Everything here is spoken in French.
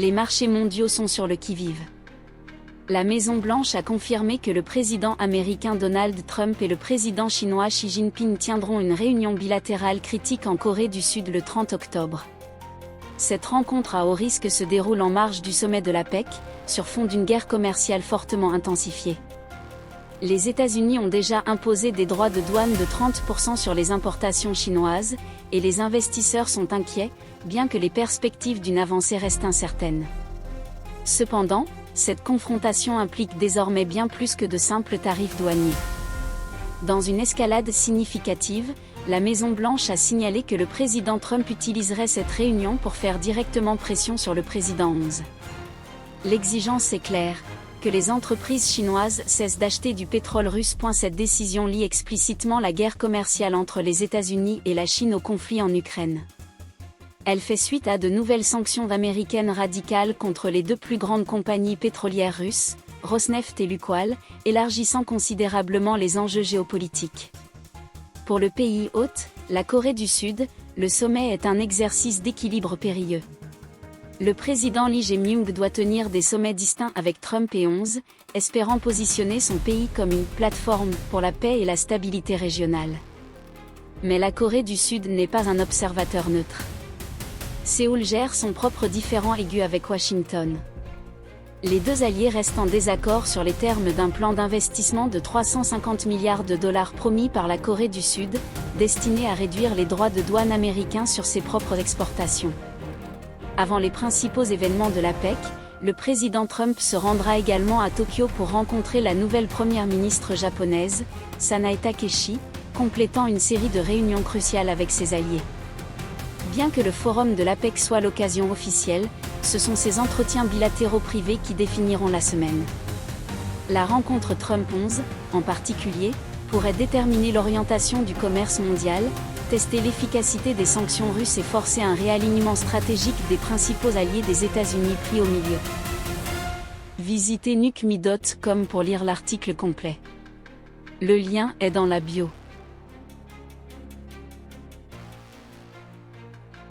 Les marchés mondiaux sont sur le qui-vive. La Maison-Blanche a confirmé que le président américain Donald Trump et le président chinois Xi Jinping tiendront une réunion bilatérale critique en Corée du Sud le 30 octobre. Cette rencontre à haut risque se déroule en marge du sommet de l'APEC, sur fond d'une guerre commerciale fortement intensifiée. Les États-Unis ont déjà imposé des droits de douane de 30% sur les importations chinoises, et les investisseurs sont inquiets, bien que les perspectives d'une avancée restent incertaines. Cependant, cette confrontation implique désormais bien plus que de simples tarifs douaniers. Dans une escalade significative, la Maison-Blanche a signalé que le président Trump utiliserait cette réunion pour faire directement pression sur le président 11. L'exigence est claire, que les entreprises chinoises cessent d'acheter du pétrole russe. Cette décision lie explicitement la guerre commerciale entre les États-Unis et la Chine au conflit en Ukraine. Elle fait suite à de nouvelles sanctions américaines radicales contre les deux plus grandes compagnies pétrolières russes, Rosneft et Lukoil, élargissant considérablement les enjeux géopolitiques. Pour le pays hôte, la Corée du Sud, le sommet est un exercice d'équilibre périlleux. Le président Lee Jae-myung doit tenir des sommets distincts avec Trump et 11, espérant positionner son pays comme une plateforme pour la paix et la stabilité régionale. Mais la Corée du Sud n'est pas un observateur neutre. Séoul gère son propre différend aigu avec Washington. Les deux alliés restent en désaccord sur les termes d'un plan d'investissement de 350 milliards de dollars promis par la Corée du Sud, destiné à réduire les droits de douane américains sur ses propres exportations. Avant les principaux événements de l'APEC, le président Trump se rendra également à Tokyo pour rencontrer la nouvelle première ministre japonaise, Sanae Takeshi, complétant une série de réunions cruciales avec ses alliés. Bien que le forum de l'APEC soit l'occasion officielle, ce sont ces entretiens bilatéraux privés qui définiront la semaine. La rencontre Trump-11, en particulier, pourrait déterminer l'orientation du commerce mondial, tester l'efficacité des sanctions russes et forcer un réalignement stratégique des principaux alliés des États-Unis pris au milieu. Visitez nucmi.com pour lire l'article complet. Le lien est dans la bio.